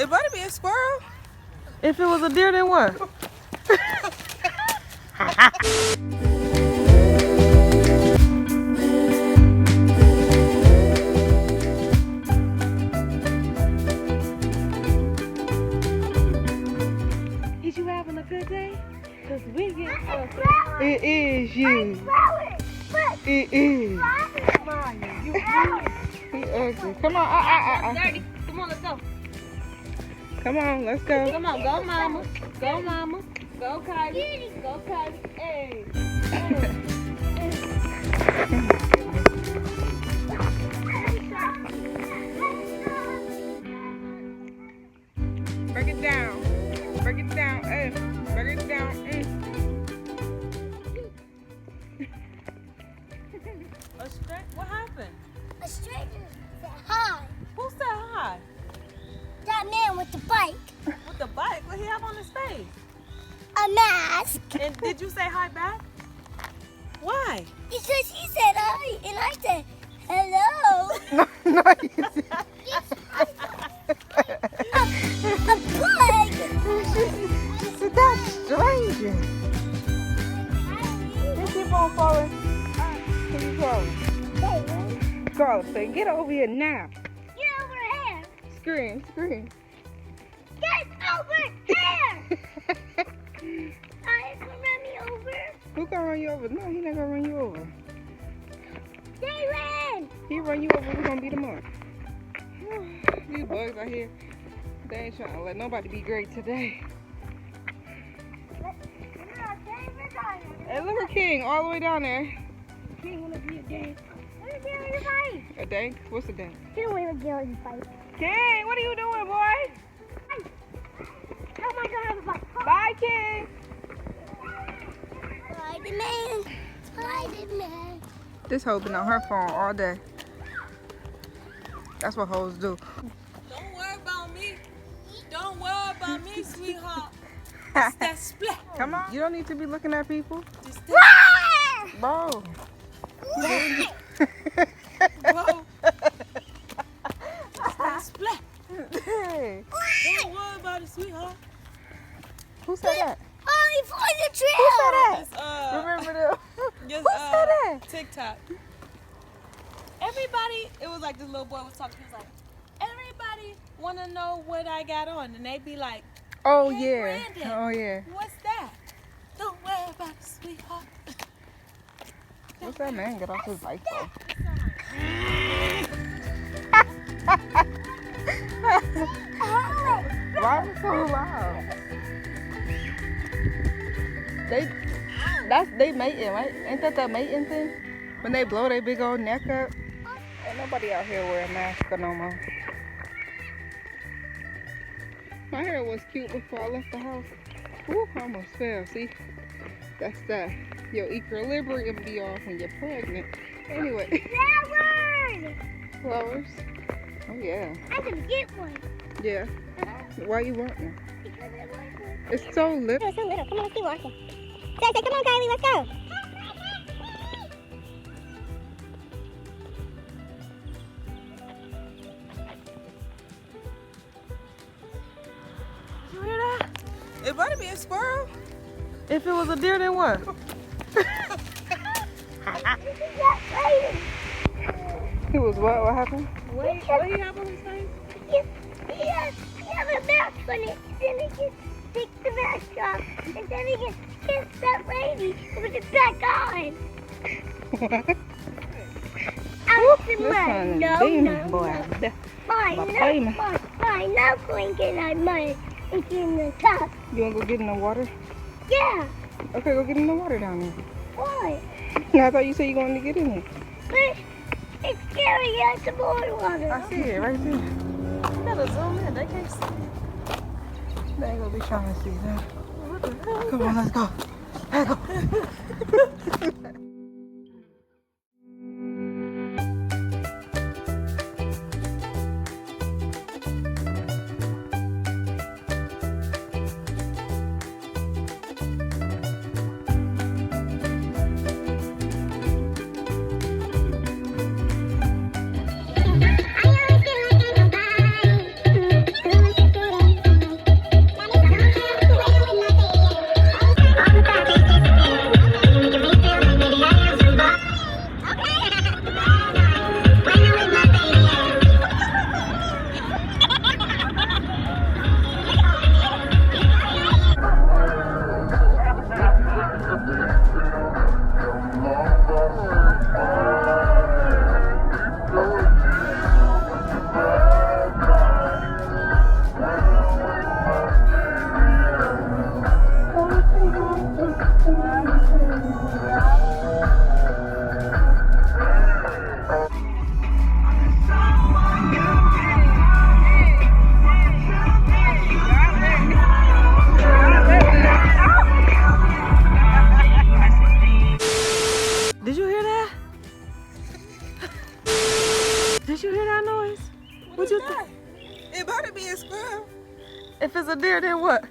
It better be a squirrel. If it was a deer, then what? Is you having a good day? Cause we get it is you. It is. Maya, you he ugly. Come on, Dirty. Come on, let's go. Come on, let's go. Come on, go mama. Go mama. Go Kylie. Go Kylie. Hey. Break it down. Break it down. Break it down. What happened? A stranger said hi. Who said hi? That man with the bike. With the bike? What he have on his face? A mask. And did you say hi back? Why? Because he said hi and I said hello. No, you said. A bike. She said that's stranger. You keep on falling. Who you calling? Call say, get over here now. Get over here. Scream, scream. Get over here. Are you gonna run me over? Who gonna run you over? No, he not gonna run you over. They ran. He run you over, we're gonna beat him up. These bugs out here, they ain't trying to let nobody be great today. Hey, look at King all the way down there. King wanna be a dank. Wanna be in the fight. A dank? What's a dank? He don't wanna be in the fight. King, what are you doing, boy? Oh my God, I'm like, Bye, King. Spider-Man. Spider-Man. This hoe been on her phone all day. That's what hoes do. Don't worry about me. Don't worry about me, sweetheart. It's that splat. Come on. You don't need to be looking at people. Just that. Bro. Bro. It's that splat. Hey. Don't worry about it, sweetheart. Who said that? Oh, he flew the trail. Who said that? It's, Remember them? Just, Who said that? TikTok. Everybody, it was like this little boy was talking. He was like, everybody want to know what I got on. And they be like, Oh, hey, yeah. Brandon, Oh, yeah. what's that? Don't worry about it, sweetheart. What's that man get off his bike for? Why is it so loud? They mating, right? Ain't that mating thing? When they blow their big old neck up? Ain't nobody out here wearing masks no more. My hair was cute before I left the house. Woo, I almost fell, see? That's that. Your equilibrium be off when you're pregnant. Anyway. Flowers. Flowers? Oh, yeah. I'm gonna get one. Yeah. Why you want one? Because I want one. It's so little. It's so little. Come on, let's keep walking. Say, come on, Kylie, let's go. You hear that? It better be a squirrel. If it was a deer, then what? He was what? What happened? What he have on his face? He has a mask on it. Then he can take the mask off. And then he can kiss that lady and put it back on. Listen, demon boy. Fine, no going get that money and get in the cup. You wanna go get in the water? Yeah. Okay, go get in the water down there. Why? I thought you said you wanted to get in it. But it's scary. It's the water. I see it right there. You gotta zoom in. They can't see. They ain't gonna be trying to see that. Come on, let's go. Let's go. a squirrel. If it's a deer, then what?